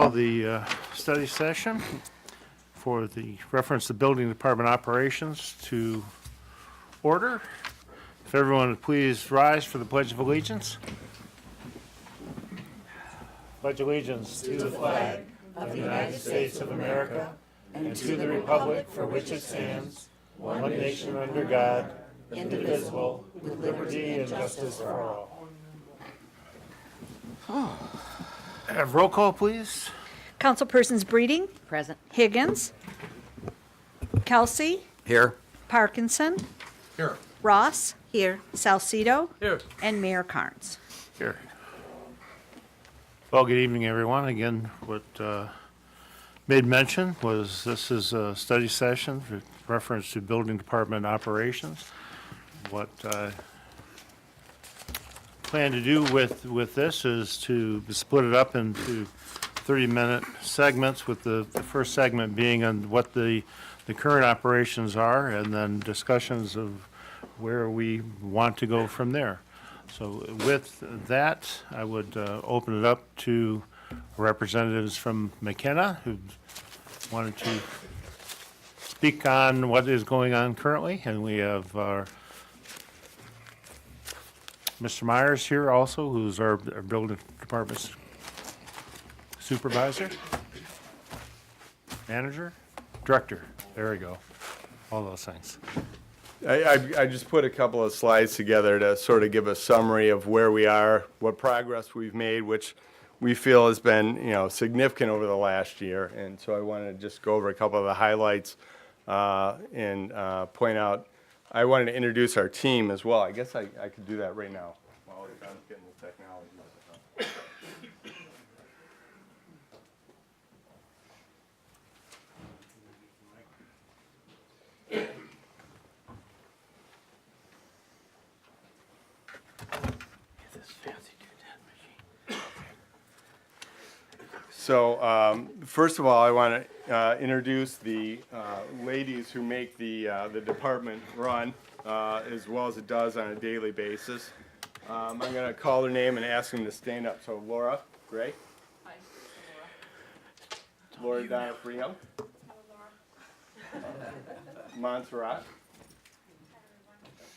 call the study session for the reference to building department operations to order. If everyone would please rise for the Pledge of Allegiance. Pledge allegiance to the flag of the United States of America and to the republic for which it stands, one nation under God, indivisible, with liberty and justice for all. Have roll call, please. Councilpersons Breeding, Present. Higgins, Kelsey, Here. Parkinson, Here. Ross, Here. Salcido, Here. and Mayor Carnes. Here. Well, good evening, everyone. Again, what made mention was this is a study session with reference to building department operations. What I plan to do with this is to split it up into 30-minute segments, with the first segment being on what the current operations are, and then discussions of where we want to go from there. So with that, I would open it up to representatives from McKenna who wanted to speak on what is going on currently. And we have our Mr. Myers here also, who's our building department supervisor, manager, director. There we go. All those things. I just put a couple of slides together to sort of give a summary of where we are, what progress we've made, which we feel has been, significant over the last year. And so I wanted to just go over a couple of the highlights and point out. I wanted to introduce our team as well. I guess I could do that right now while I'm getting the technology. So first of all, I want to introduce the ladies who make the department run as well as it does on a daily basis. I'm going to call their name and ask them to stand up. So Laura Gray. Hi, Laura. Laura Donofrio. Montserrat.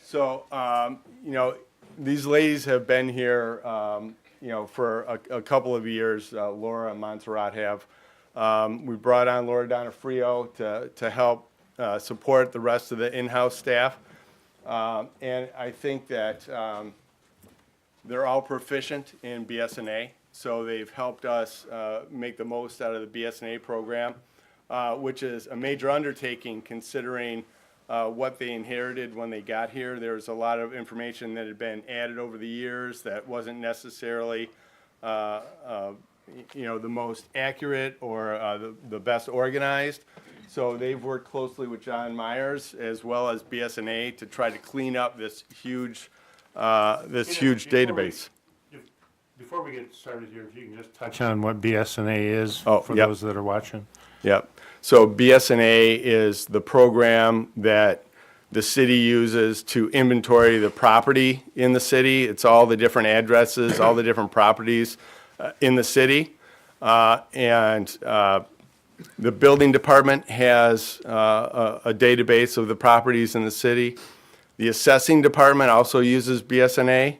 So, these ladies have been here for a couple of years. Laura and Montserrat have. We brought on Laura Donofrio to help support the rest of the in-house staff. And I think that they're all proficient in BSNA, so they've helped us make the most out of the BSNA program, which is a major undertaking considering what they inherited when they got here. There's a lot of information that had been added over the years that wasn't necessarily, the most accurate or the best organized. So they've worked closely with John Myers as well as BSNA to try to clean up this huge database. Before we get started here, if you can just touch on what BSNA is for yep. those that are watching. Yep. So BSNA is the program that the city uses to inventory the property in the city. It's all the different addresses, all the different properties in the city. The building department has a database of the properties in the city. The assessing department also uses BSNA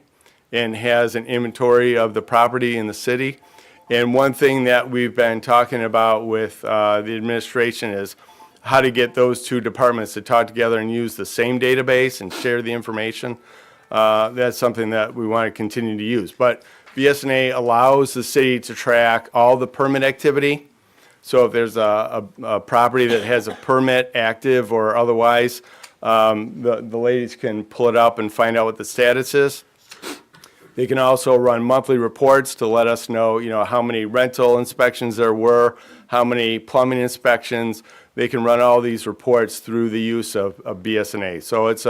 and has an inventory of the property in the city. And one thing that we've been talking about with the administration is how to get those two departments to talk together and use the same database and share the information. That's something that we want to continue to use. But BSNA allows the city to track all the permit activity. So if there's a property that has a permit active or otherwise, the ladies can pull it up and find out what the status is. They can also run monthly reports to let us know, how many rental inspections there were, how many plumbing inspections. They can run all these reports through the use of BSNA. So it's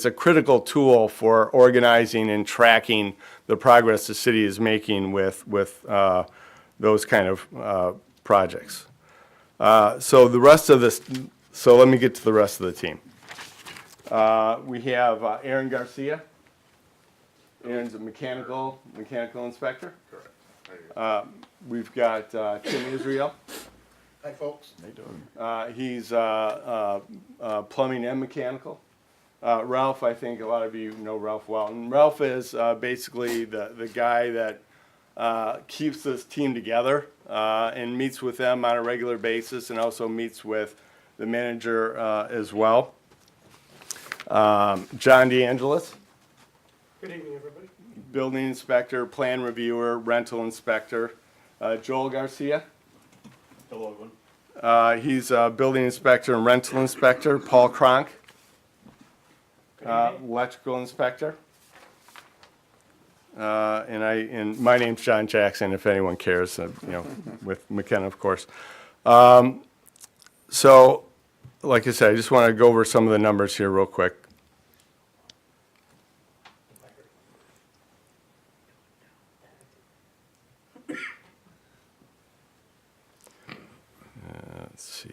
a critical tool for organizing and tracking the progress the city is making with those kind of projects. So let me get to the rest of the team. We have Aaron Garcia. Aaron's a mechanical inspector. Correct. We've got Tim Israel. Hi, folks. He's plumbing and mechanical. Ralph, I think a lot of you know Ralph well. And Ralph is basically the guy that keeps this team together and meets with them on a regular basis and also meets with the manager as well. John DeAngelis. Good evening, everybody. Building inspector, plan reviewer, rental inspector. Joel Garcia. Hello, everyone. He's a building inspector and rental inspector. Paul Cronk, electrical inspector. And my name's John Jackson, if anyone cares, with McKenna, of course. So, like I said, I just want to go over some of the numbers here real quick. Let's see.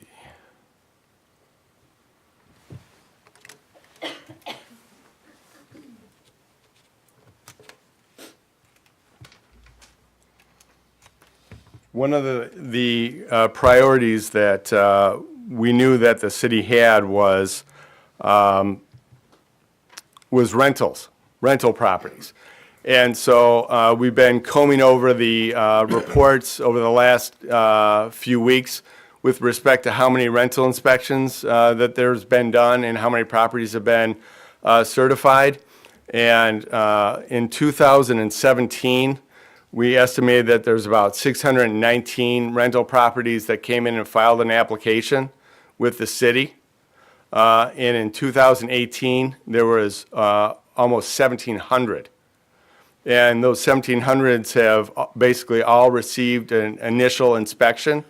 One of the priorities that we knew that the city had was rental properties. And so we've been combing over the reports over the last few weeks with respect to how many rental inspections that there's been done and how many properties have been certified. And in 2017, we estimated that there's about 619 rental properties that came in and filed an application with the city. And in 2018, there was almost 1,700. And those 1,700s have basically all received an initial inspection.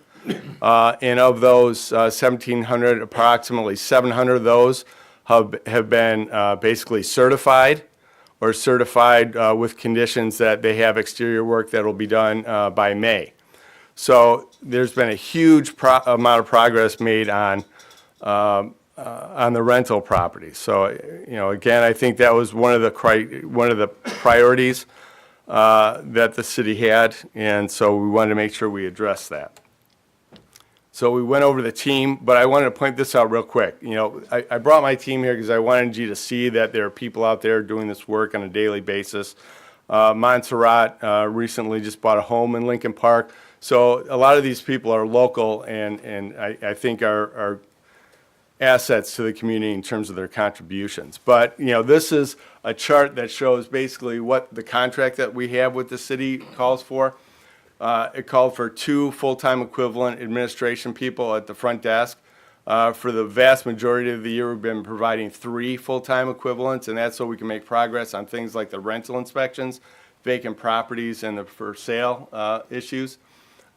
And of those 1,700, approximately 700 of those have been basically certified or certified with conditions that they have exterior work that will be done by May. So there's been a huge amount of progress made on the rental property. So, again, I think that was one of the priorities that the city had, and so we wanted to make sure we addressed that. So we went over the team, but I wanted to point this out real quick. I brought my team here because I wanted you to see that there are people out there doing this work on a daily basis. Montserrat recently just bought a home in Lincoln Park. So a lot of these people are local and I think are assets to the community in terms of their contributions. But, this is a chart that shows basically what the contract that we have with the city calls for. It called for 2 full-time equivalent administration people at the front desk. For the vast majority of the year, we've been providing 3 full-time equivalents, and that's so we can make progress on things like the rental inspections, vacant properties, and the for sale issues.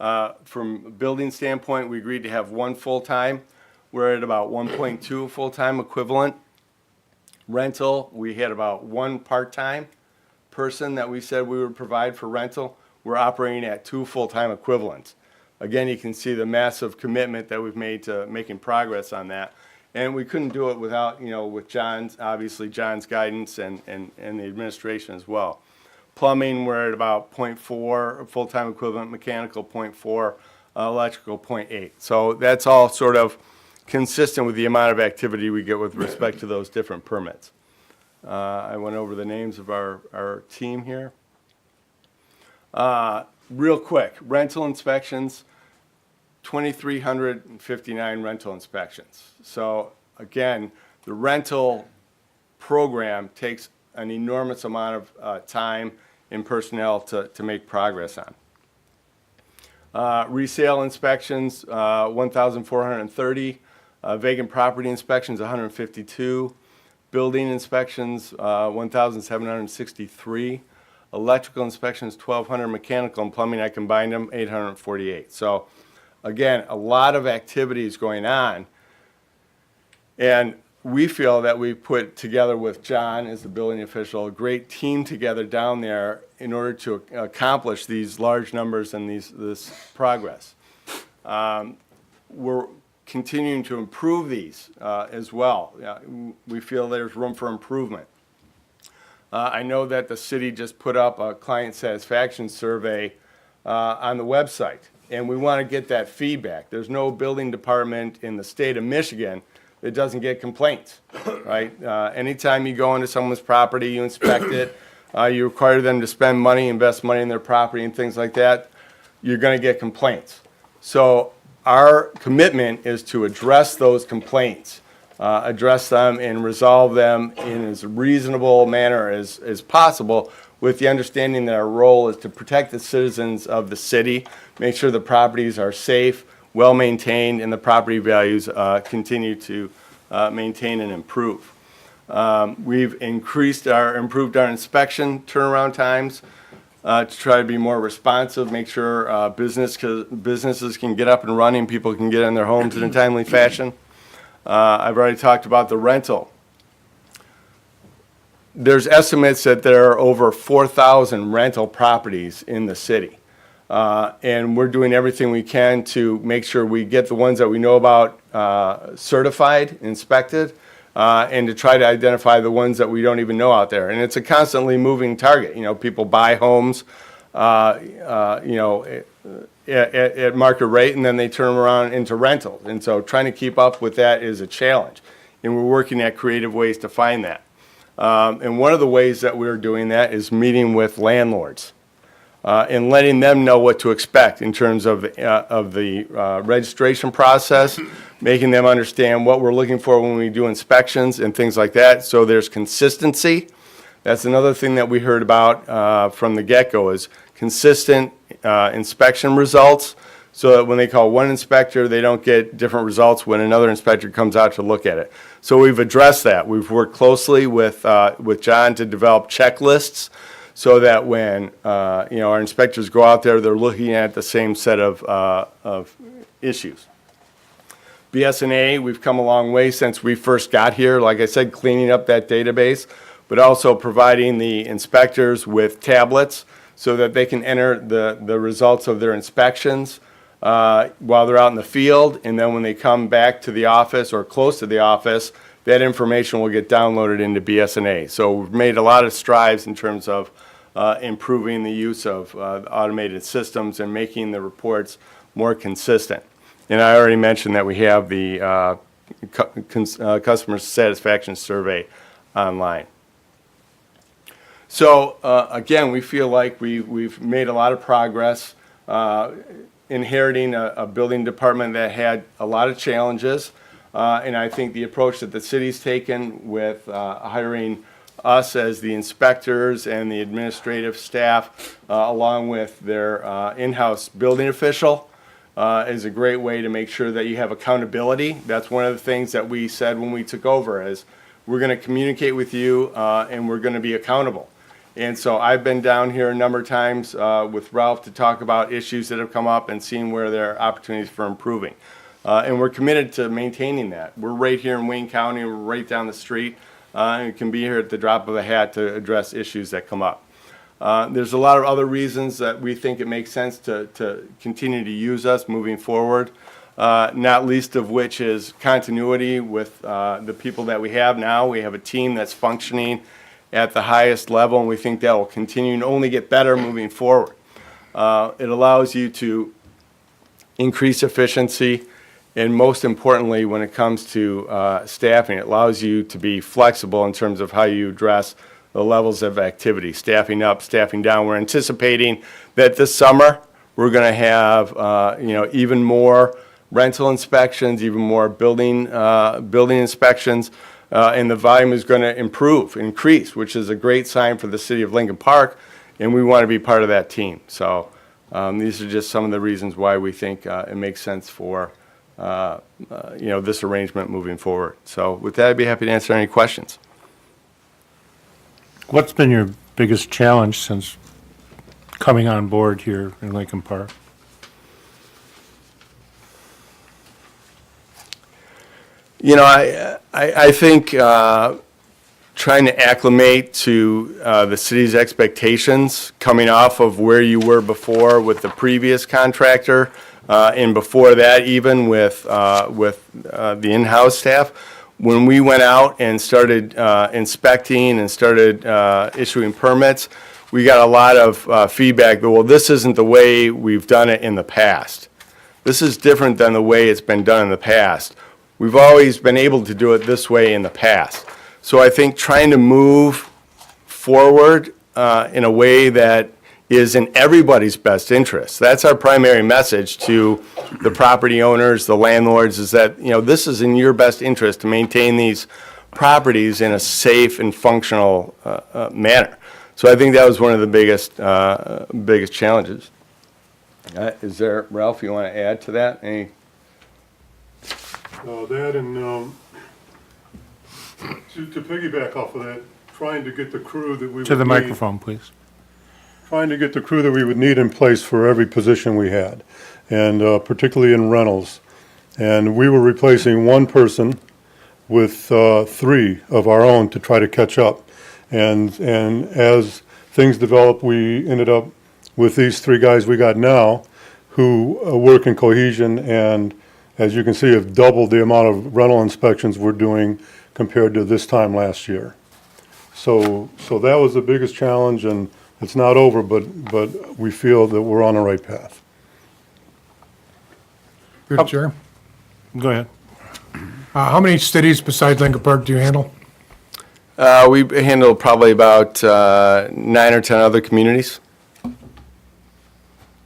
From a building standpoint, we agreed to have 1 full-time. We're at about 1.2 full-time equivalent. Rental, we had about 1 part-time person that we said we would provide for rental. We're operating at 2 full-time equivalents. Again, you can see the massive commitment that we've made to making progress on that. And we couldn't do it without, with John's guidance and the administration as well. Plumbing, we're at about 0.4 full-time equivalent, mechanical 0.4, electrical 0.8. So that's all sort of consistent with the amount of activity we get with respect to those different permits. I went over the names of our team here. Real quick, rental inspections, 2,359 rental inspections. So again, the rental program takes an enormous amount of time and personnel to make progress on. Resale inspections, 1,430. Vacant property inspections, 152. Building inspections, 1,763. Electrical inspections, 1,200. Mechanical and plumbing, I combined them, 848. So again, a lot of activities going on. And we feel that we put together with John as the building official, a great team together down there in order to accomplish these large numbers and this progress. We're continuing to improve these as well. We feel there's room for improvement. I know that the city just put up a client satisfaction survey on the website. And we want to get that feedback. There's no building department in the state of Michigan that doesn't get complaints, right? Anytime you go into someone's property, you inspect it, you require them to spend money, invest money in their property and things like that, you're going to get complaints. So our commitment is to address those complaints, address them and resolve them in as reasonable manner as possible, with the understanding that our role is to protect the citizens of the city, make sure the properties are safe, well-maintained, and the property values continue to maintain and improve. We've improved our inspection turnaround times to try to be more responsive, make sure businesses can get up and running, people can get in their homes in a timely fashion. I've already talked about the rental. There's estimates that there are over 4,000 rental properties in the city. And we're doing everything we can to make sure we get the ones that we know about certified, inspected, and to try to identify the ones that we don't even know out there. And it's a constantly moving target. You know, people buy homes, at market rate, and then they turn them around into rentals. And so trying to keep up with that is a challenge. And we're working at creative ways to find that. And one of the ways that we're doing that is meeting with landlords and letting them know what to expect in terms of the registration process, making them understand what we're looking for when we do inspections and things like that, so there's consistency. That's another thing that we heard about from the get-go, is consistent inspection results, so that when they call one inspector, they don't get different results when another inspector comes out to look at it. So we've addressed that. We've worked closely with John to develop checklists, so that when our inspectors go out there, they're looking at the same set of issues. BS&A, we've come a long way since we first got here. Like I said, cleaning up that database, but also providing the inspectors with tablets so that they can enter the results of their inspections while they're out in the field, and then when they come back to the office or close to the office, that information will get downloaded into BS&A. So we've made a lot of strides in terms of improving the use of automated systems and making the reports more consistent. And I already mentioned that we have the customer satisfaction survey online. So again, we feel like we've made a lot of progress inheriting a building department that had a lot of challenges. And I think the approach that the city's taken with hiring us as the inspectors and the administrative staff, along with their in-house building official, is a great way to make sure that you have accountability. That's one of the things that we said when we took over, is we're going to communicate with you and we're going to be accountable. And so I've been down here a number of times with Ralph to talk about issues that have come up and seeing where there are opportunities for improving. And we're committed to maintaining that. We're right here in Wayne County, we're right down the street, and can be here at the drop of a hat to address issues that come up. There's a lot of other reasons that we think it makes sense to continue to use us moving forward, not least of which is continuity with the people that we have now. We have a team that's functioning at the highest level, and we think that will continue and only get better moving forward. It allows you to increase efficiency, and most importantly, when it comes to staffing, it allows you to be flexible in terms of how you address the levels of activity, staffing up, staffing down. We're anticipating that this summer we're going to have even more rental inspections, even more building inspections, and the volume is going to increase, which is a great sign for the city of Lincoln Park, and we want to be part of that team. So these are just some of the reasons why we think it makes sense for this arrangement moving forward. So with that, I'd be happy to answer any questions. What's been your biggest challenge since coming on board here in Lincoln Park? I think trying to acclimate to the city's expectations, coming off of where you were before with the previous contractor, and before that even with the in-house staff. When we went out and started inspecting and started issuing permits, we got a lot of feedback that, well, this isn't the way we've done it in the past. This is different than the way it's been done in the past. We've always been able to do it this way in the past. So I think trying to move forward in a way that is in everybody's best interest. That's our primary message to the property owners, the landlords, is that, this is in your best interest to maintain these properties in a safe and functional manner. So I think that was one of the biggest challenges. Is there, Ralph, you want to add to that? Any? That and to piggyback off of that, trying to get the crew that we would To the need- microphone, please. Trying to get the crew that we would need in place for every position we had, and particularly in rentals. And we were replacing one person with 3 of our own to try to catch up. And as things developed, we ended up with these 3 guys we got now who work in cohesion and, as you can see, have doubled the amount of rental inspections we're doing compared to this time last year. So that was the biggest challenge, and it's not over, but we feel that we're on the right path. Through the chair. Go ahead. How many cities besides Lincoln Park do you handle? We handle probably about 9 or 10 other communities.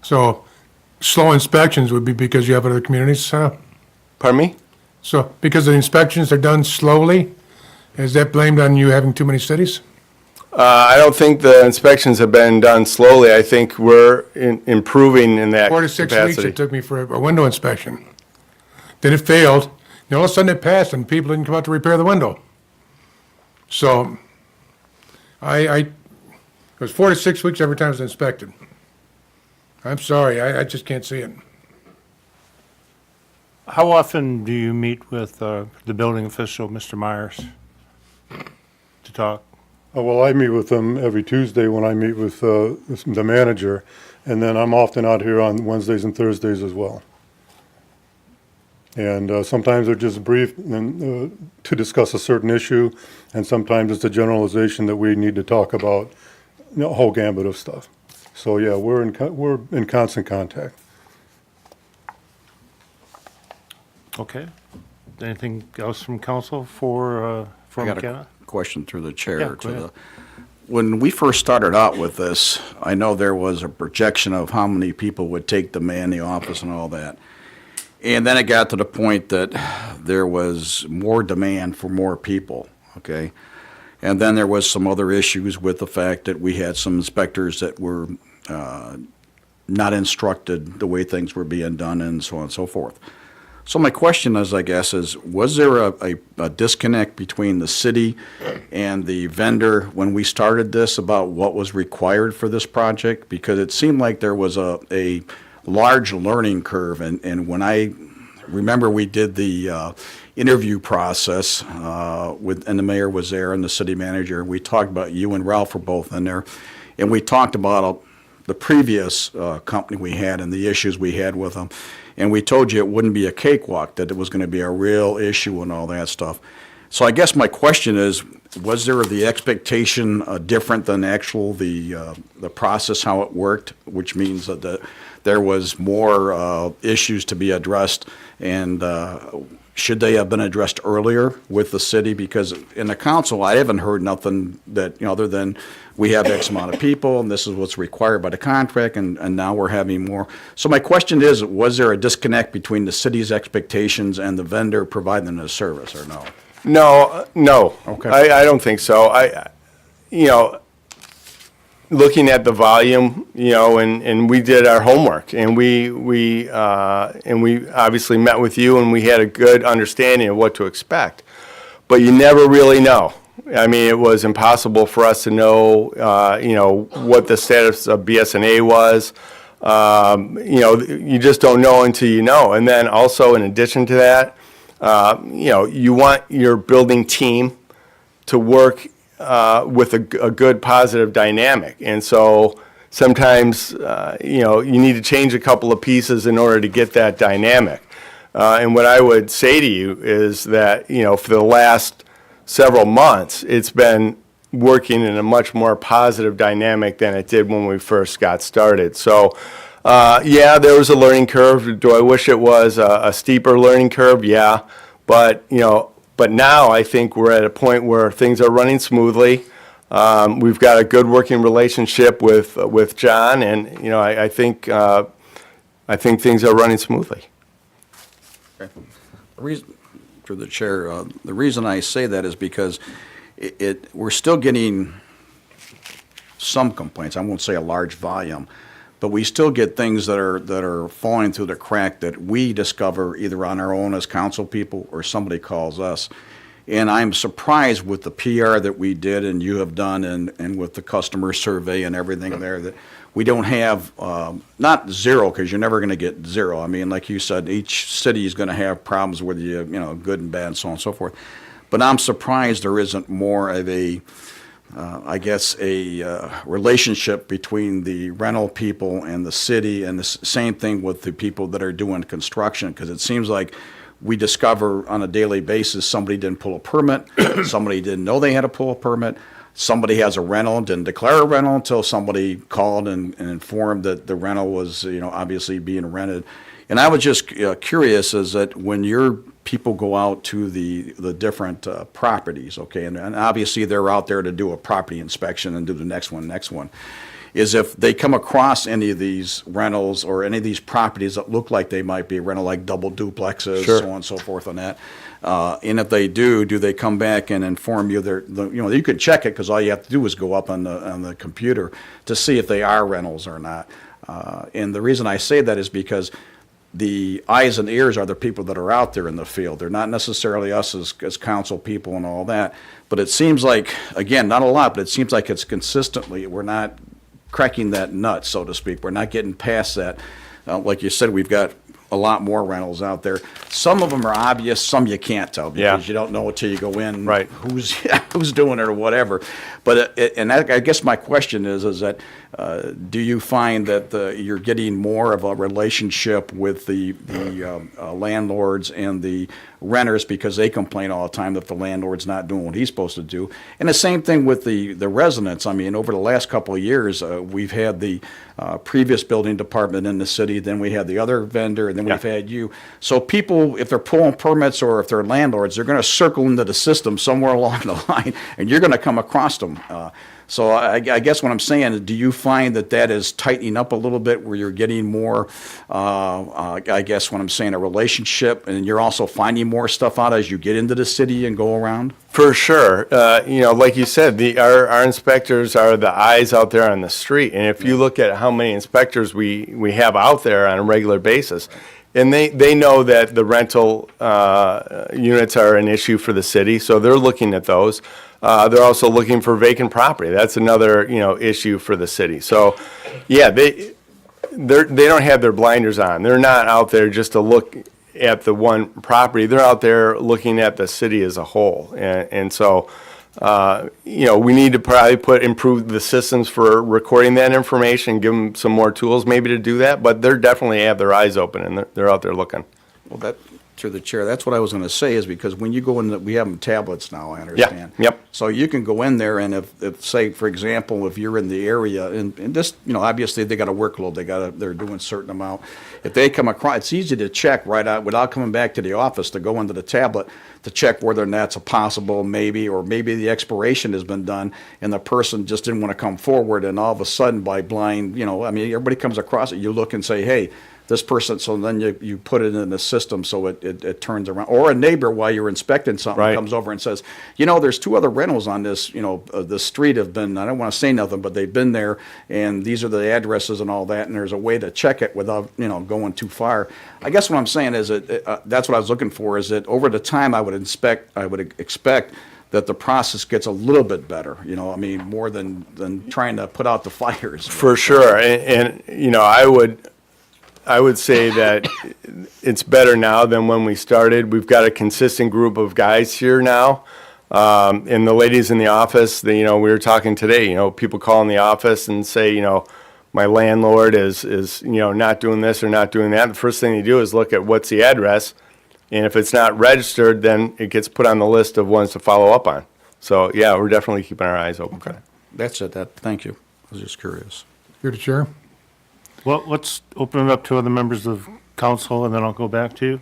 So slow inspections would be because you have other communities, Pardon me? So because the inspections are done slowly, is that blamed on you having too many cities? I don't think the inspections have been done slowly. I think we're improving in that 4 to 6 weeks capacity. it took me for a window inspection. Then it failed, and all of a sudden it passed and people didn't come out to repair the window. So it was 4 to 6 weeks every time it was inspected. I'm sorry, I just can't see it. How often do you meet with the building official, Mr. Myers, to talk? Well, I meet with them every Tuesday when I meet with the manager, and then I'm often out here on Wednesdays and Thursdays as well. And sometimes they're just brief and, to discuss a certain issue, and sometimes it's a generalization that we need to talk about, a whole gambit of stuff. So, yeah, we're in constant contact. Okay. Anything else from council for I got McKenna? a question through the chair. Yeah, go ahead. When we first started out with this, I know there was a projection of how many people would take the man in the office and all that. And then it got to the point that there was more demand for more people, okay? And then there was some other issues with the fact that we had some inspectors that were not instructed the way things were being done and so on and so forth. So my question is, I guess, was there a disconnect between the city and the vendor when we started this about what was required for this project? Because it seemed like there was a large learning curve, and when I remember we did the interview process and the mayor was there and the city manager, we talked about, you and Ralph were both in there, and we talked about the previous company we had and the issues we had with them. And we told you it wouldn't be a cakewalk, that it was going to be a real issue and all that stuff. So I guess my question is, was there the expectation different than the process, how it worked, which means that there was more issues to be addressed, and should they have been addressed earlier with the city? Because in the council, I haven't heard nothing that, other than we have X amount of people, and this is what's required by the contract, and now we're having more. So my question is, was there a disconnect between the city's expectations and the vendor providing the service, or no? No. Okay. I don't think so. Looking at the volume, and we did our homework, and we obviously met with you, and we had a good understanding of what to expect. But you never really know. I mean, it was impossible for us to know, what the status of BSNA was. You just don't know until you know. And then also, in addition to that, you want your building team to work with a good positive dynamic. And so sometimes, you need to change a couple of pieces in order to get that dynamic. And what I would say to you is that, for the last several months, it's been working in a much more positive dynamic than it did when we first got started. So, yeah, there was a learning curve. Do I wish it was a steeper learning curve? Yeah. But, but now I think we're at a point where things are running smoothly. We've got a good working relationship with John, and, I think things are running smoothly. The reason, through the chair, the reason I say that is because we're still getting some complaints. I won't say a large volume, but we still get things that are falling through the crack that we discover either on our own as council people or somebody calls us. And I'm surprised with the PR that we did and you have done and with the customer survey and everything there that we don't have, not zero, because you're never going to get zero. I mean, like you said, each city is going to have problems with you, good and bad and so on and so forth. But I'm surprised there isn't more of a, relationship between the rental people and the city, and the same thing with the people that are doing construction, because it seems like we discover on a daily basis somebody didn't pull a permit, somebody didn't know they had to pull a permit, somebody has a rental and didn't declare a rental until somebody called and informed that the rental was, obviously being rented. And I was just curious, is that when your people go out to the different properties, okay, and obviously they're out there to do a property inspection and do the next one, is if they come across any of these rentals or any of these properties that look like they might be a rental, like double duplexes, Sure. so on and so forth on that, and if they do they come back and inform you? You can check it because all you have to do is go up on the computer to see if they are rentals or not. And the reason I say that is because the eyes and ears are the people that are out there in the field. They're not necessarily us as council people and all that. But it seems like, again, not a lot, but it seems like it's consistently, we're not cracking that nut, so to speak. We're not getting past that. Like you said, we've got a lot more rentals out there. Some of them are obvious, some you can't tell because you don't know until you go in Right. who's doing it or whatever. But I guess my question is that do you find that you're getting more of a relationship with the landlords and the renters because they complain all the time that the landlord's not doing what he's supposed to do? And the same thing with the residents. I mean, over the last couple of years, we've had the previous building department in the city, then we had the other vendor, and then we've had you. So people, if they're pulling permits or if they're landlords, they're going to circle into the system somewhere along the line, and you're going to come across them. So I guess what I'm saying is, do you find that is tightening up a little bit where you're getting more, I guess what I'm saying, a relationship, and you're also finding more stuff out as you get into the city and go around? For sure. Like you said, our inspectors are the eyes out there on the street. And if you look at how many inspectors we have out there on a regular basis, and they know that the rental units are an issue for the city, so they're looking at those. They're also looking for vacant property. That's another, issue for the city. So, yeah, they don't have their blinders on. They're not out there just to look at the one property. They're out there looking at the city as a whole. And so, we need to probably improve the systems for recording that information, give them some more tools maybe to do that. But they're definitely have their eyes open and they're out there looking. Well, through the chair, that's what I was going to say, is because when you go in, we have them tablets now, I understand. Yep. So you can go in there, and if say, for example, if you're in the area, and this, obviously they got a workload, they're doing a certain amount. If they come across, it's easy to check right out without coming back to the office, to go into the tablet to check whether or not it's a possible maybe, or maybe the expiration has been done and the person just didn't want to come forward, and all of a sudden by blind, everybody comes across it, you look and say, hey, this person, so then you put it in the system so it turns around. Or a neighbor, while you're inspecting something, Right. comes over and says, there's two other rentals on this, the street have been, I don't want to say nothing, but they've been there, and these are the addresses and all that, and there's a way to check it without, going too far. I guess what I'm saying is that, that's what I was looking for, is that over the time I would expect that the process gets a little bit better, more than trying to put out the fires. For sure. And I would say that it's better now than when we started. We've got a consistent group of guys here now. And the ladies in the office, we were talking today, people call in the office and say, my landlord is not doing this or not doing that. The first thing you do is look at what's the address. And if it's not registered, then it gets put on the list of ones to follow up on. So, yeah, we're definitely keeping our eyes open for that. That's it, thank you. I was just curious. Through the chair. Well, let's open it up to other members of council, and then I'll go back to you.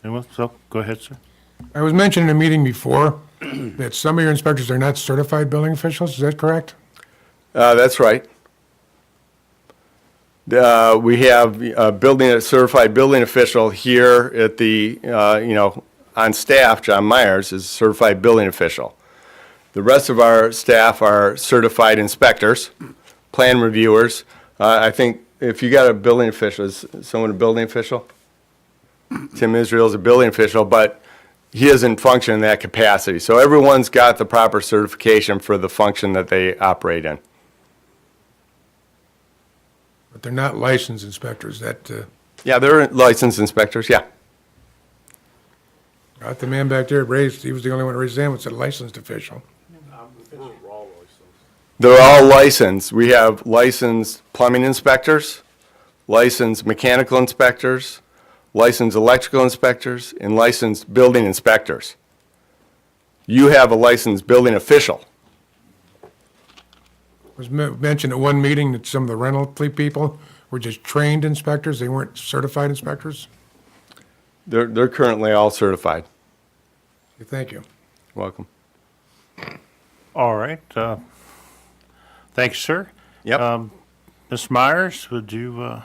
Anyone? So, go ahead, sir. I was mentioning in a meeting before that some of your inspectors are not certified building officials. Is that correct? That's right. We have a certified building official here at the, on staff. John Myers is a certified building official. The rest of our staff are certified inspectors, plan reviewers. I think if you got a building official, is someone a building official? Tim Israel's a building official, but he doesn't function in that capacity. So everyone's got the proper certification for the function that they operate in. But they're not licensed inspectors. That, Yeah, they're licensed inspectors, yeah. the man back there raised, he was the only one who raised his hand, was a licensed official. They're all licensed. We have licensed plumbing inspectors, licensed mechanical inspectors, licensed electrical inspectors, and licensed building inspectors. You have a licensed building official. It was mentioned at one meeting that some of the rental fleet people were just trained inspectors. They weren't certified inspectors. They're currently all certified. Thank you. Welcome. All right. Thanks, sir. Yep. Ms. Myers, would you,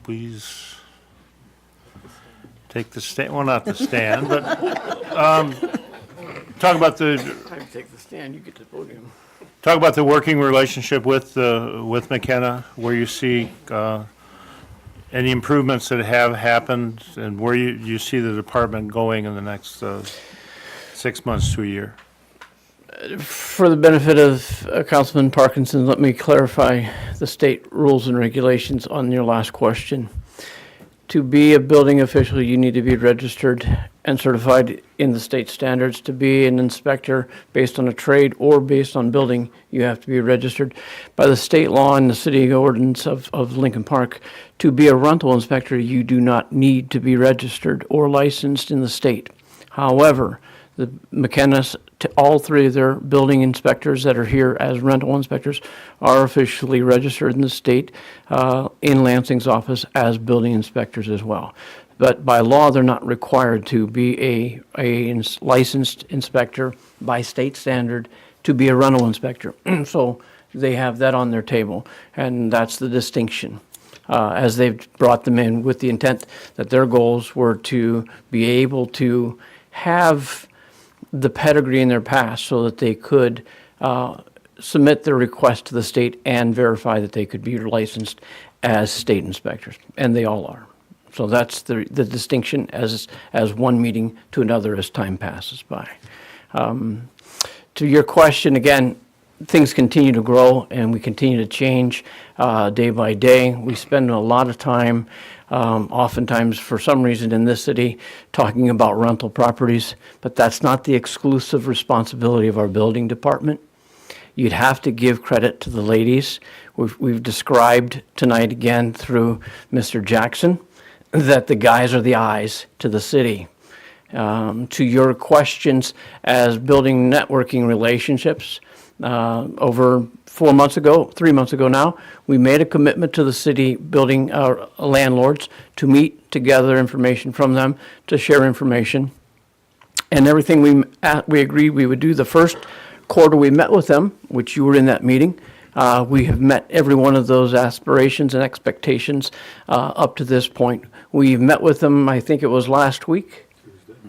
please take the stand, well, not the stand, but, talk about the, Take the stand, you get the podium. talk about the working relationship with McKenna, where you see, any improvements that have happened and where you see the department going in the next, 6 months to a year. For the benefit of Councilman Parkinson, let me clarify the state rules and regulations on your last question. To be a building official, you need to be registered and certified in the state standards. To be an inspector based on a trade or based on building, you have to be registered by the state law and the city ordinance of Lincoln Park. To be a rental inspector, you do not need to be registered or licensed in the state. However, the McKenna's, all three of their building inspectors that are here as rental inspectors are officially registered in the state, in Lansing's office as building inspectors as well. But by law, they're not required to be a licensed inspector by state standard to be a rental inspector. So they have that on their table, and that's the distinction. As they've brought them in with the intent that their goals were to be able to have the pedigree in their past so that they could submit their request to the state and verify that they could be licensed as state inspectors, and they all are. So that's the distinction as one meeting to another as time passes by. To your question, again, things continue to grow and we continue to change day by day. We spend a lot of time, oftentimes for some reason in this city, talking about rental properties, but that's not the exclusive responsibility of our building department. You'd have to give credit to the ladies. We've described tonight again through Mr. Jackson that the guys are the eyes to the city. To your questions as building networking relationships, over 3 months ago now, we made a commitment to the city building landlords to meet, to gather information from them, to share information. And everything we agreed we would do the first quarter we met with them, which you were in that meeting. We have met every one of those aspirations and expectations up to this point. We've met with them, I think it was last week,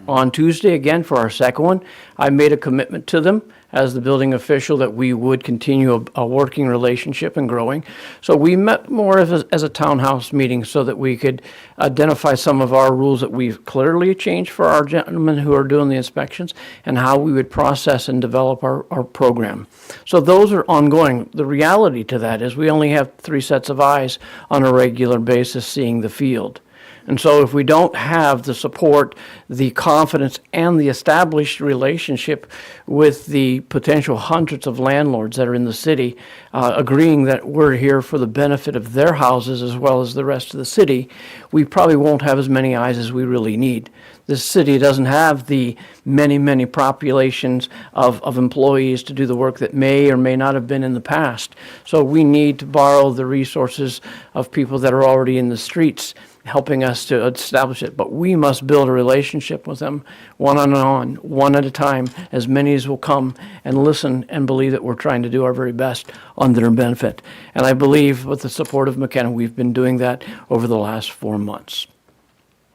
on Tuesday again for our second one. I made a commitment to them as the building official that we would continue a working relationship and growing. So we met more as a townhouse meeting so that we could identify some of our rules that we've clearly changed for our gentlemen who are doing the inspections and how we would process and develop our program. So those are ongoing. The reality to that is we only have 3 sets of eyes on a regular basis seeing the field. And so if we don't have the support, the confidence, and the established relationship with the potential hundreds of landlords that are in the city, agreeing that we're here for the benefit of their houses as well as the rest of the city, we probably won't have as many eyes as we really need. This city doesn't have the many populations of employees to do the work that may or may not have been in the past. So we need to borrow the resources of people that are already in the streets, helping us to establish it. But we must build a relationship with them one on one at a time, as many as will come and listen and believe that we're trying to do our very best on their benefit. And I believe with the support of McKenna, we've been doing that over the last 4 months.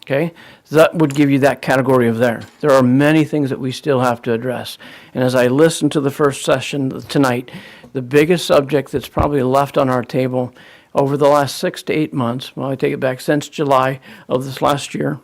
Okay, so that would give you that category of there. There are many things that we still have to address. And as I listen to the first session tonight, the biggest subject that's probably left on our table over the last 6 to 8 months, well, I take it back since July of this last year,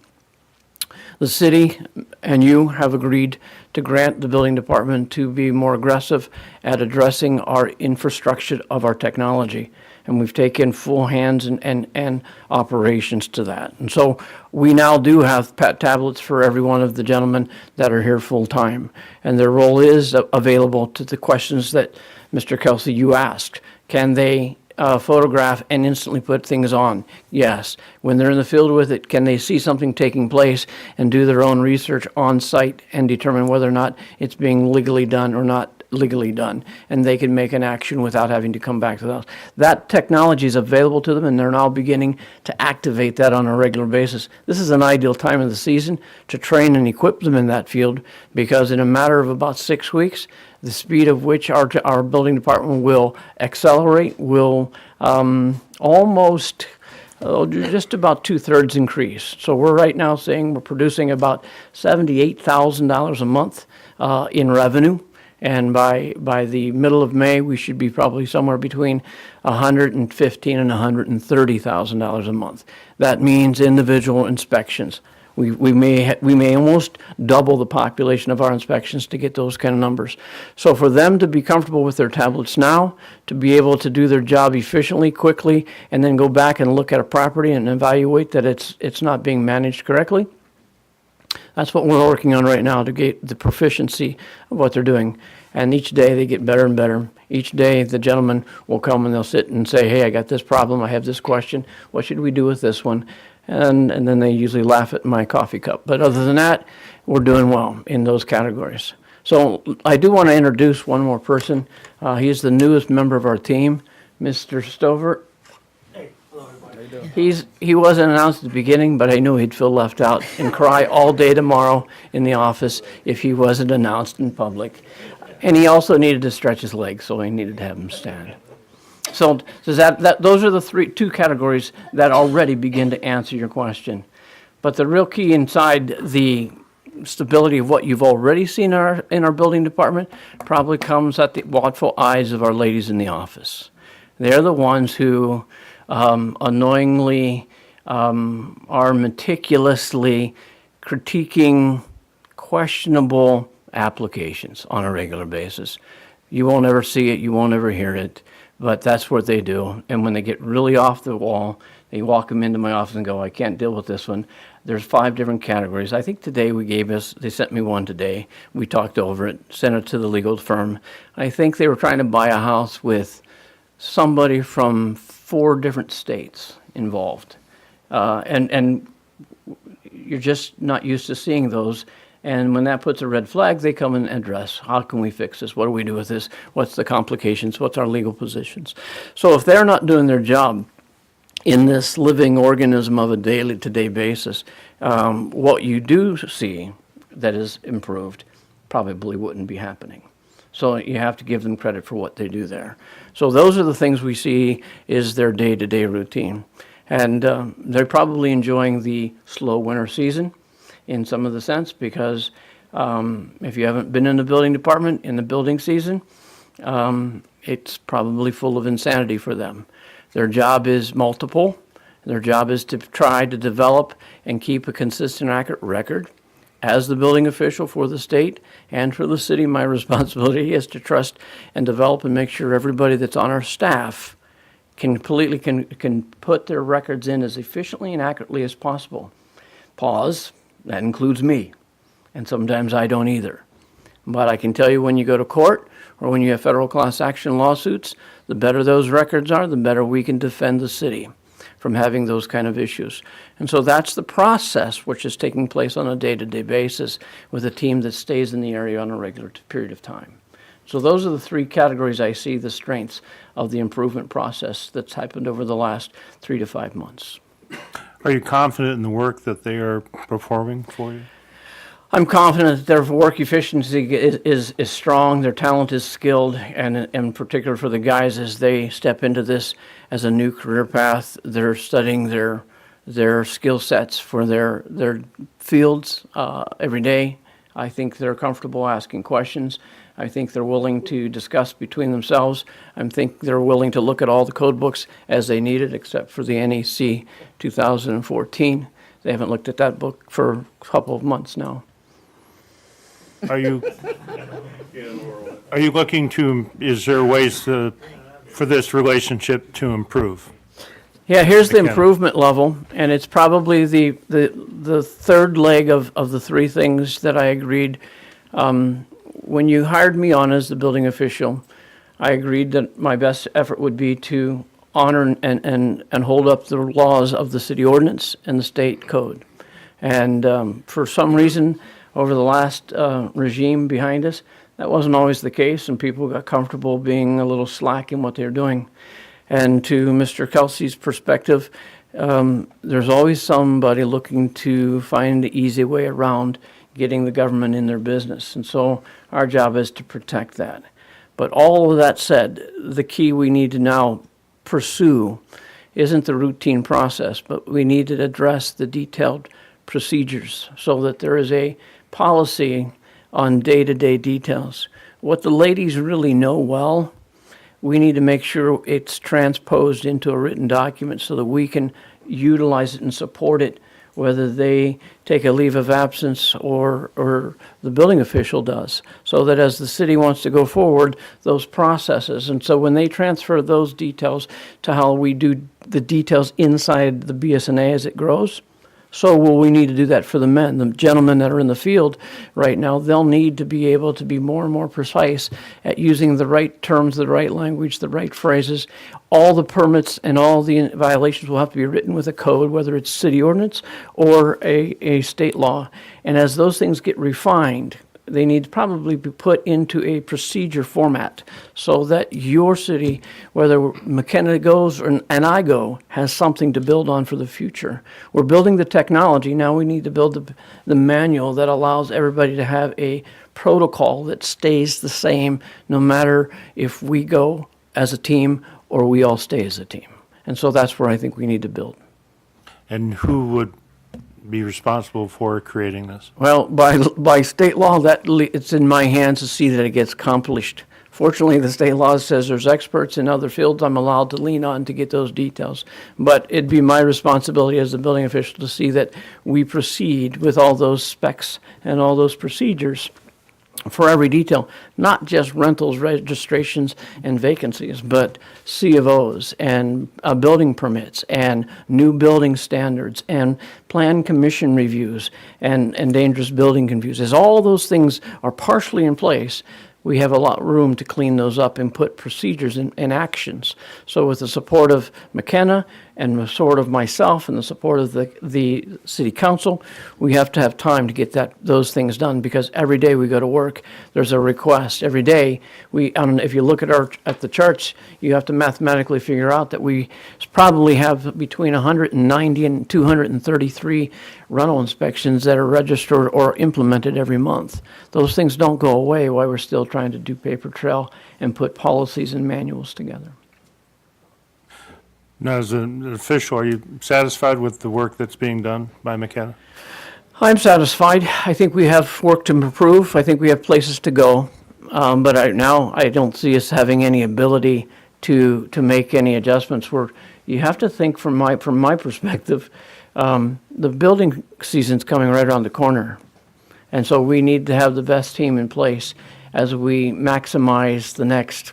the city and you have agreed to grant the building department to be more aggressive at addressing our infrastructure of our technology. And we've taken full hands and operations to that. And so we now do have tablets for every one of the gentlemen that are here full time. And their role is available to the questions that Mr. Kelsey, you asked. Can they photograph and instantly put things on? Yes. When they're in the field with it, can they see something taking place and do their own research on site and determine whether or not it's being legally done or not legally done, and they can make an action without having to come back to the house. That technology is available to them, and they're now beginning to activate that on a regular basis. This is an ideal time of the season to train and equip them in that field, because in a matter of about 6 weeks, the speed of which our building department will accelerate will almost just about 2/3 increase. So we're right now saying we're producing about $78,000 a month in revenue. And by the middle of May, we should be probably somewhere between $115,000 and $130,000 a month. That means individual inspections. We may almost double the population of our inspections to get those kind of numbers. So for them to be comfortable with their tablets now, to be able to do their job efficiently, quickly, and then go back and look at a property and evaluate that it's not being managed correctly, that's what we're working on right now, to get the proficiency of what they're doing. And each day they get better and better. Each day the gentleman will come and they'll sit and say, hey, I got this problem, I have this question, what should we do with this one? And then they usually laugh at my coffee cup. But other than that, we're doing well in those categories. So I do want to introduce one more person. He's the newest member of our team, Mr. Stover. He wasn't announced at the beginning, but I knew he'd feel left out and cry all day tomorrow in the office if he wasn't announced in public. And he also needed to stretch his legs, so I needed to have him stand. So those are the two categories that already begin to answer your question. But the real key inside the stability of what you've already seen in our building department probably comes at the watchful eyes of our ladies in the office. They're the ones who annoyingly are meticulously critiquing questionable applications on a regular basis. You won't ever see it, you won't ever hear it, but that's what they do. And when they get really off the wall, they walk them into my office and go, I can't deal with this one. There's 5 different categories. I think today they sent me one today. We talked over it, sent it to the legal firm. I think they were trying to buy a house with somebody from 4 different states involved. And you're just not used to seeing those. And when that puts a red flag, they come and address, how can we fix this? What do we do with this? What's the complications? What's our legal positions? So if they're not doing their job in this living organism of a day-to-day basis, what you do see that is improved probably wouldn't be happening. So you have to give them credit for what they do there. So those are the things we see is their day-to-day routine. And they're probably enjoying the slow winter season in some of the sense, because if you haven't been in the building department in the building season, it's probably full of insanity for them. Their job is multiple. Their job is to try to develop and keep a consistent, accurate record. As the building official for the state and for the city, my responsibility is to trust and develop and make sure everybody that's on our staff can put their records in as efficiently and accurately as possible. Pause, that includes me, and sometimes I don't either. But I can tell you when you go to court or when you have federal class action lawsuits, the better those records are, the better we can defend the city from having those kind of issues. And so that's the process which is taking place on a day-to-day basis with a team that stays in the area on a regular period of time. So those are the three categories I see the strengths of the improvement process that's happened over the last 3 to 5 months. Are you confident in the work that they are performing for you? I'm confident that their work efficiency is strong, their talent is skilled, and in particular for the guys as they step into this as a new career path, they're studying their skill sets for their fields every day. I think they're comfortable asking questions. I think they're willing to discuss between themselves. I think they're willing to look at all the code books as they need it, except for the NEC 2014. They haven't looked at that book for a couple of months now. Are you looking to, is there ways for this relationship to improve? Yeah, here's the McKenna. improvement level, and it's probably the third leg of the three things that I agreed. When you hired me on as the building official, I agreed that my best effort would be to honor and hold up the laws of the city ordinance and the state code. And for some reason, over the last regime behind us, that wasn't always the case, and people got comfortable being a little slack in what they're doing. And to Mr. Kelsey's perspective, there's always somebody looking to find the easy way around getting the government in their business. And so our job is to protect that. But all of that said, the key we need to now pursue isn't the routine process, but we need to address the detailed procedures so that there is a policy on day-to-day details. What the ladies really know well, we need to make sure it's transposed into a written document so that we can utilize it and support it, whether they take a leave of absence or the building official does, so that as the city wants to go forward, those processes. And so when they transfer those details to how we do the details inside the BSNA as it grows, so will we need to do that for the men. The gentlemen that are in the field right now, they'll need to be able to be more and more precise at using the right terms, the right language, the right phrases. All the permits and all the violations will have to be written with a code, whether it's city ordinance or a state law. And as those things get refined, they need to probably be put into a procedure format so that your city, whether McKenna goes and I go, has something to build on for the future. We're building the technology. Now we need to build the manual that allows everybody to have a protocol that stays the same no matter if we go as a team or we all stay as a team. And so that's where I think we need to build. And who would be responsible for creating this? Well, by state law, it's in my hands to see that it gets accomplished. Fortunately, the state law says there's experts in other fields I'm allowed to lean on to get those details. But it'd be my responsibility as the building official to see that we proceed with all those specs and all those procedures for every detail, not just rentals, registrations, and vacancies, but C of Os and building permits and new building standards and plan commission reviews and dangerous building reviews. As all those things are partially in place, we have a lot of room to clean those up and put procedures and actions. So with the support of McKenna and the support of myself and the support of the city council, we have to have time to get those things done, because every day we go to work, there's a request. Every day, if you look at the charts, you have to mathematically figure out that we probably have between 190 and 233 rental inspections that are registered or implemented every month. Those things don't go away while we're still trying to do paper trail and put policies and manuals together. Now, as an official, are you satisfied with the work that's being done by McKenna? I'm satisfied. I think we have work to improve. I think we have places to go. But right now, I don't see us having any ability to make any adjustments. You have to think from my perspective, the building season's coming right around the corner. And so we need to have the best team in place as we maximize the next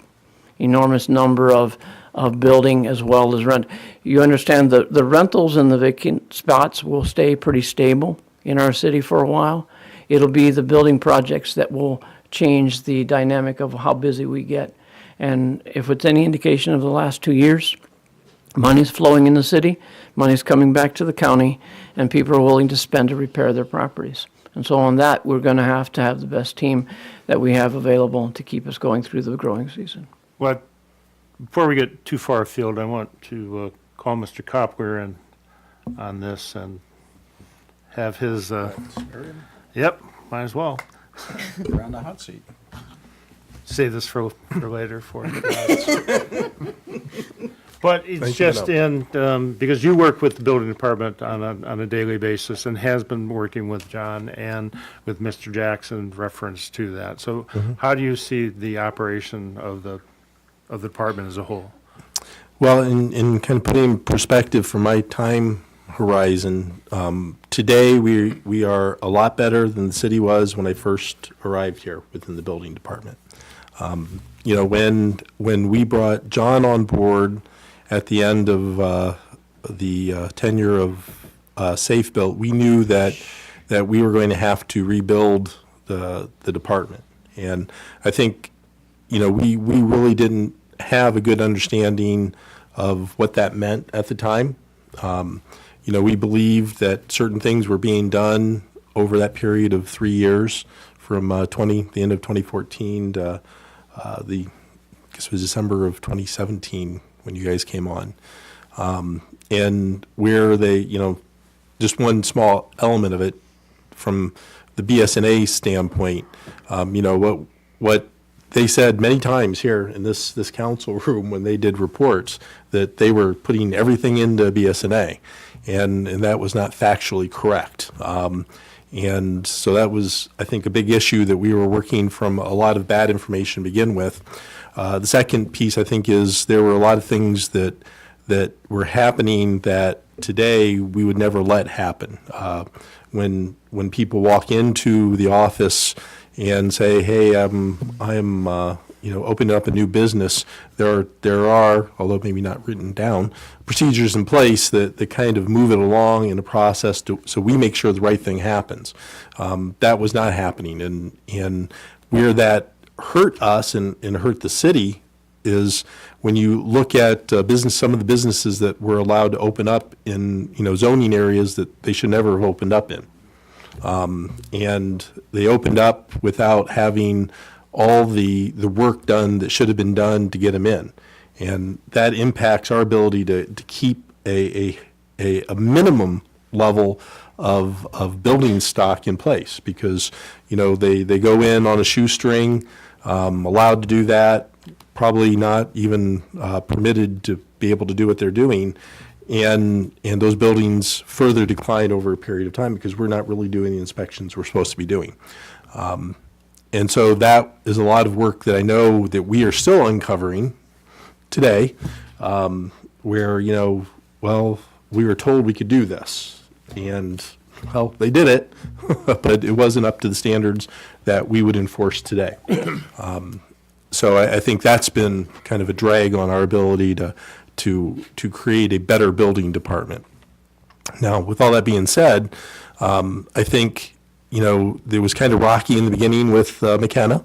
enormous number of of building as well as rent. You understand the rentals and the vacant spots will stay pretty stable in our city for a while. It'll be the building projects that will change the dynamic of how busy we get. And if it's any indication of the last 2 years, money's flowing in the city, money's coming back to the county, and people are willing to spend to repair their properties. And so on that, we're going to have the best team that we have available to keep us going through the growing season. Well, before we get too far afield, I want to call Mr. Kopler and on this and have his, yep, might as well. You're on the hot seat. Save this for later for you guys. But it's Thank you, just in, because you work with the building department on a daily basis and has been working with John and with Mr. Jackson in reference to that. So how do you see the operation of the department as a whole? Well, in kind of putting in perspective from my time horizon, today we are a lot better than the city was when I first arrived here within the building department. You know, when we brought John on board at the end of the tenure of Safe Built, we knew that we were going to have to rebuild the department. And I think, you know, we really didn't have a good understanding of what that meant at the time. You know, we believed that certain things were being done over that period of 3 years, from the end of 2014 to I guess it was December of 2017 when you guys came on. And where they, you know, just one small element of it from the BSNA standpoint, you know, what they said many times here in this council room when they did reports, that they were putting everything into BSNA, and that was not factually correct. And so that was, I think, a big issue that we were working from a lot of bad information to begin with. The second piece, I think, is there were a lot of things that were happening that today we would never let happen. When people walk into the office and say, "Hey, I'm you know, opening up a new business," there are, although maybe not written down, procedures in place that kind of move it along in a process so we make sure the right thing happens. That was not happening, and where that hurt us and hurt the city is when you look at some of the businesses that were allowed to open up in, you know, zoning areas that they should never have opened up in. And they opened up without having all the work done that should have been done to get them in. And that impacts our ability to keep a minimum level of building stock in place, because, you know, they go in on a shoestring, allowed to do that, probably not even permitted to be able to do what they're doing. And those buildings further decline over a period of time because we're not really doing the inspections we're supposed to be doing. And so that is a lot of work that I know that we are still uncovering today, where, you know, well, we were told we could do this. And, well, they did it, but it wasn't up to the standards that we would enforce today. So I think that's been kind of a drag on our ability to create a better building department. Now, with all that being said, I think, you know, it was kind of rocky in the beginning with McKenna.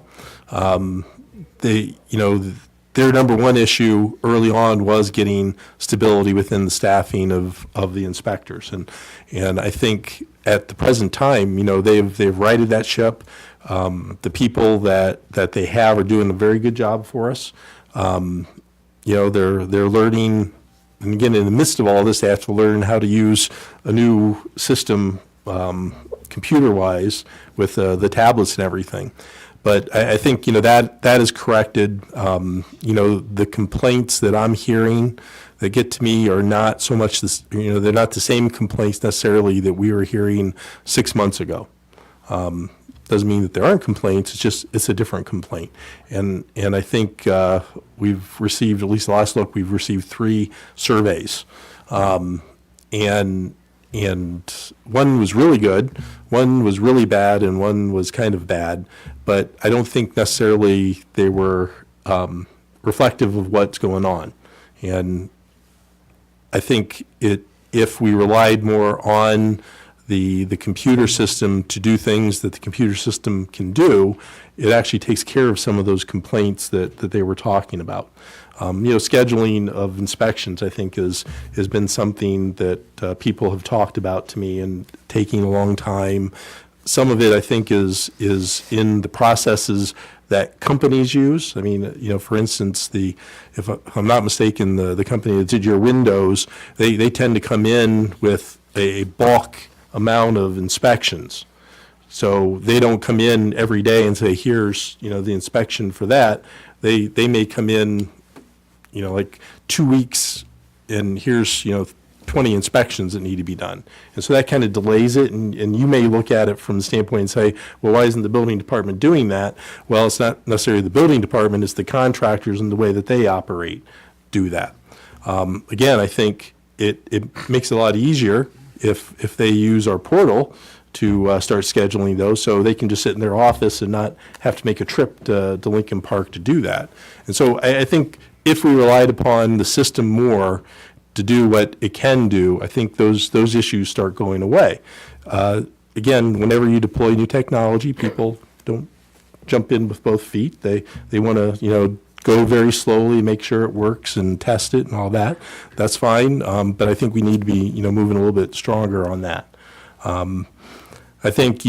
You know, their number one issue early on was getting stability within the staffing of the inspectors, and I think at the present time, you know, they've righted that ship. The people that they have are doing a very good job for us. You know, they're learning, and again, in the midst of all this, they have to learn how to use a new system, computer-wise, with the tablets and everything. But I think, you know, that is corrected. You know, the complaints that I'm hearing that get to me are not so much this, you know, they're not the same complaints necessarily that we were hearing 6 months ago. Doesn't mean that there aren't complaints, it's a different complaint. And I think we've received, at least the last look, we've received 3 surveys. And one was really good, one was really bad, and one was kind of bad. But I don't think necessarily they were reflective of what's going on. And I think if we relied more on the computer system to do things that the computer system can do, it actually takes care of some of those complaints that they were talking about. Scheduling of inspections, I think, has been something that people have talked about to me and taking a long time. Some of it, I think, is in the processes that companies use. I mean, for instance, if I'm not mistaken, the company that did your windows, they tend to come in with a bulk amount of inspections. So they don't come in every day and say, here's, the inspection for that. They may come in, like 2 weeks, and here's, 20 inspections that need to be done. And so that kind of delays it, and you may look at it from the standpoint and say, well, why isn't the building department doing that? Well, it's not necessarily the building department, it's the contractors and the way that they operate do that. Again, I think it makes it a lot easier if they use our portal to start scheduling those, so they can just sit in their office and not have to make a trip to Lincoln Park to do that. And so I think if we relied upon the system more to do what it can do, I think those issues start going away. Again, whenever you deploy new technology, people don't jump in with both feet. They want to, go very slowly, make sure it works and test it and all that. That's fine, but I think we need to be, moving a little bit stronger on that. I think,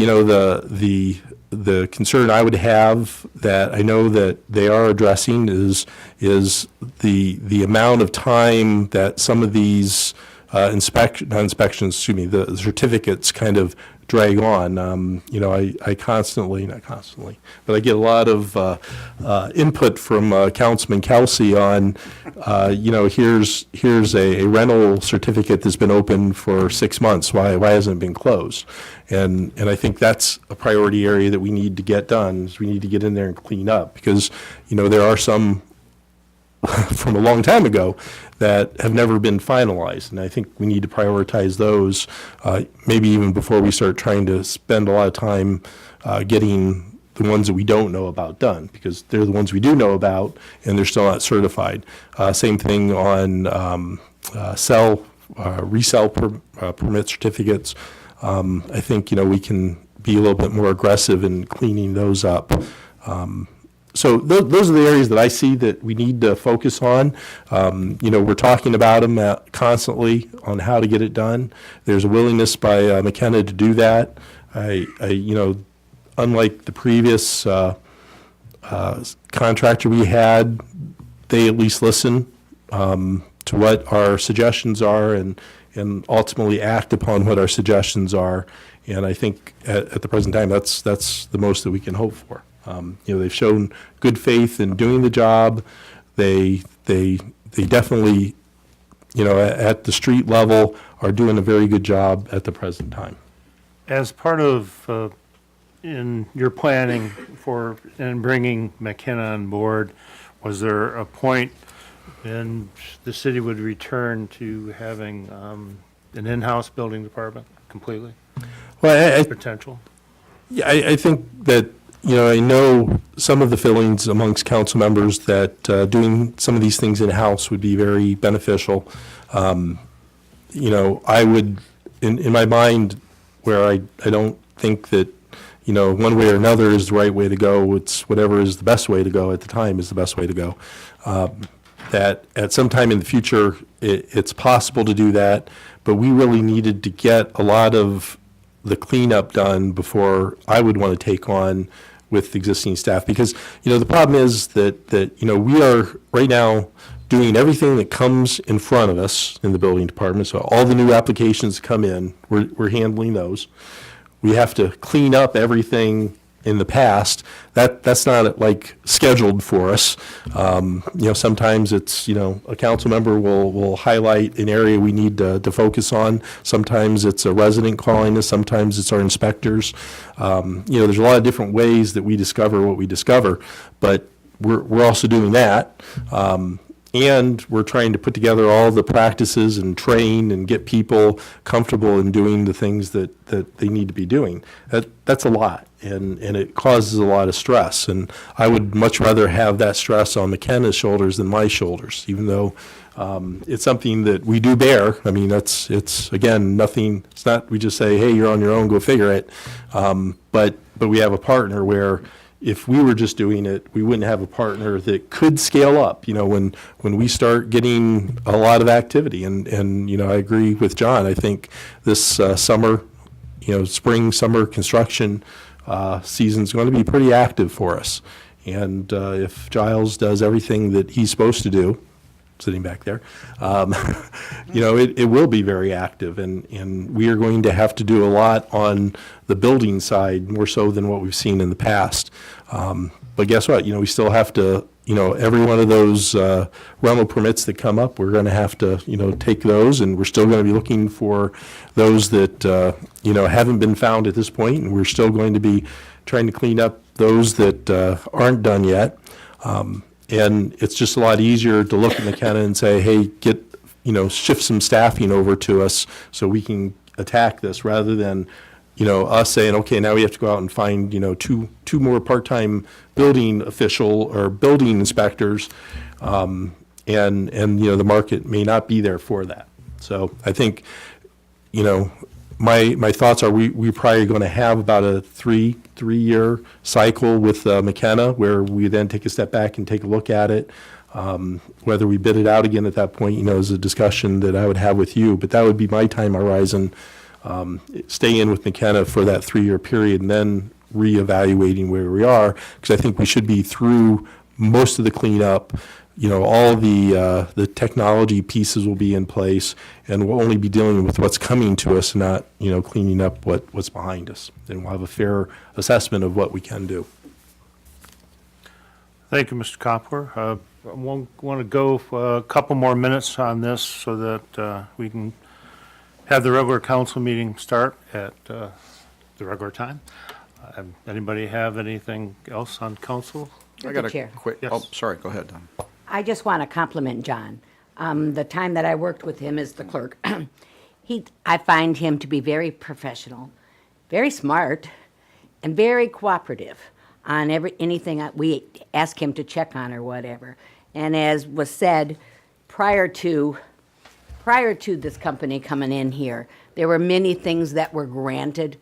the concern I would have that I know that they are addressing is the amount of time that some of these the certificates kind of drag on. I constantly, not constantly, but I get a lot of input from Councilman Kelsey on, here's a rental certificate that's been open for 6 months. Why hasn't it been closed? And I think that's a priority area that we need to get done. Is we need to get in there and clean up, because there are some from a long time ago that have never been finalized, and I think we need to prioritize those, maybe even before we start trying to spend a lot of time getting the ones that we don't know about done, because they're the ones we do know about and they're still not certified. Same thing on resale permit certificates. I think we can be a little bit more aggressive in cleaning those up. So those are the areas that I see that we need to focus on. We're talking about them constantly on how to get it done. There's a willingness by McKenna to do that. Unlike the previous contractor we had, they at least listen to what our suggestions are and ultimately act upon what our suggestions are. And I think at the present time, that's the most that we can hope for. They've shown good faith in doing the job. They definitely, at the street level, are doing a very good job at the present time. As part of, in your planning and bringing McKenna on board, was there a point when the city would return to having an in-house building department completely? Well, Potential? Yeah, I think that, I know some of the feelings amongst council members that doing some of these things in-house would be very beneficial. I would, in my mind, where I don't think that, one way or another is the right way to go. It's whatever is the best way to go at the time is the best way to go. That at some time in the future, it's possible to do that, but we really needed to get a lot of the cleanup done before I would want to take on with existing staff, because the problem is that we are right now doing everything that comes in front of us in the building department. So all the new applications come in, we're handling those. We have to clean up everything in the past. That's not like scheduled for us. Sometimes it's, a council member will highlight an area we need to focus on. Sometimes it's a resident calling us, sometimes it's our inspectors. There's a lot of different ways that we discover what we discover, but we're also doing that. And we're trying to put together all the practices and train and get people comfortable in doing the things that they need to be doing. That's a lot, and it causes a lot of stress. And I would much rather have that stress on McKenna's shoulders than my shoulders, even though it's something that we do bear. I mean, it's again, nothing, it's not, we just say, hey, you're on your own, go figure it. But we have a partner where if we were just doing it, we wouldn't have a partner that could scale up, when we start getting a lot of activity. And I agree with John. I think this summer, spring, summer construction season's going to be pretty active for us. And if Giles does everything that he's supposed to do, sitting back there, it will be very active, and we are going to have to do a lot on the building side, more so than what we've seen in the past. But guess what? We still have to, every one of those rental permits that come up, we're going to have to, take those, and we're still going to be looking for those that, haven't been found at this point, and we're still going to be trying to clean up those that aren't done yet. And it's just a lot easier to look at McKenna and say, hey, shift some staffing over to us so we can attack this, rather than, us saying, okay, now we have to go out and find, two more part-time building official or building inspectors. And the market may not be there for that. So I think, my thoughts are we're probably going to have about a three-year cycle with McKenna, where we then take a step back and take a look at it. Whether we bid it out again at that point, is a discussion that I would have with you. But that would be my time horizon, stay in with McKenna for that 3-year period, and then reevaluating where we are, because I think we should be through most of the cleanup. All the technology pieces will be in place, and we'll only be dealing with what's coming to us, not, cleaning up what's behind us. And we'll have a fair assessment of what we can do. Thank you, Mr. Copler. I want to go a couple more minutes on this so that we can have the regular council meeting start at the regular time. Anybody have anything else on council? I got a Chair. quick, Yes. oh, sorry, go ahead, Don. I just want to compliment John. The time that I worked with him as the clerk, I find him to be very professional, very smart, and very cooperative on anything we ask him to check on or whatever. And as was said, prior to this company coming in here, there were many things that were granted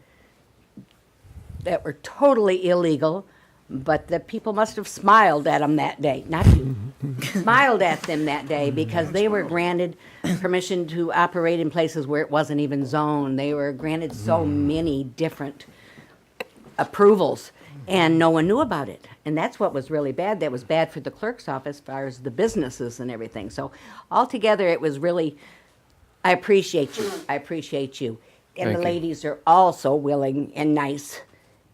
that were totally illegal, but the people must have smiled at them that day, not you, smiled at them that day, because they were granted permission to operate in places where it wasn't even zoned. They were granted so many different approvals, and no one knew about it. And that's what was really bad. That was bad for the clerk's office as far as the businesses and everything. So altogether, it was really, I appreciate you. I appreciate you. And Thank the you. ladies are also willing and nice,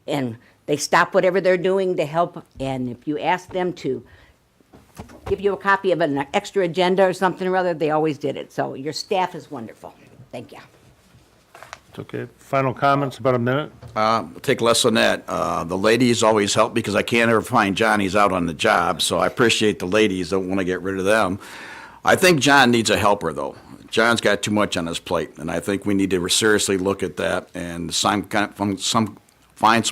and they stop whatever they're doing to help. And if you ask them to give you a copy of an extra agenda or something or other, they always did it. So your staff is wonderful. Thank you. It's okay. Final comments, about a minute? Take less than that. The ladies always help because I can't ever find Johnny's out on the job, so I appreciate the ladies. Don't want to get rid of them. I think John needs a helper, though. John's got too much on his plate, and I think we need to seriously look at that and find some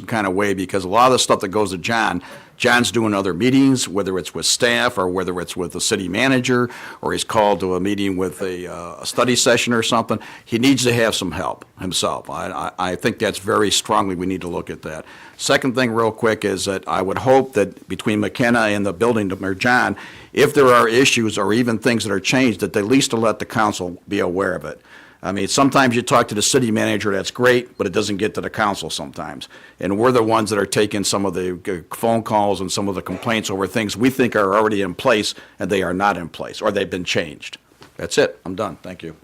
kind of way, because a lot of the stuff that goes to John's doing other meetings, whether it's with staff or whether it's with the city manager, or he's called to a meeting with a study session or something. He needs to have some help himself. I think that's very strongly, we need to look at that. Second thing real quick is that I would hope that between McKenna and the building, or John, if there are issues or even things that are changed, that they at least to let the council be aware of it. I mean, sometimes you talk to the city manager, that's great, but it doesn't get to the council sometimes. And we're the ones that are taking some of the phone calls and some of the complaints over things we think are already in place, and they are not in place, or they've been changed. That's it. I'm done. Thank you.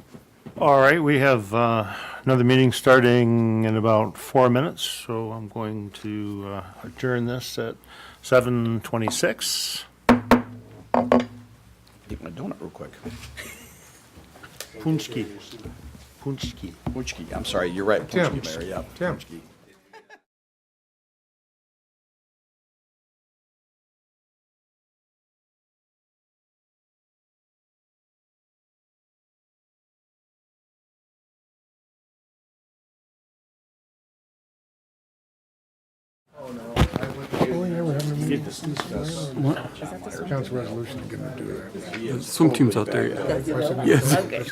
All right, we have another meeting starting in about 4 minutes, so I'm going to adjourn this at 7:26. Eat my donut real quick. Punchki. Punchki. Punchki. I'm sorry, you're right. Tim. Punchki, Mayor. Yeah. Tim. Punchki. Council resolution to get them to do that. Swim team's out there. Yes. Yes.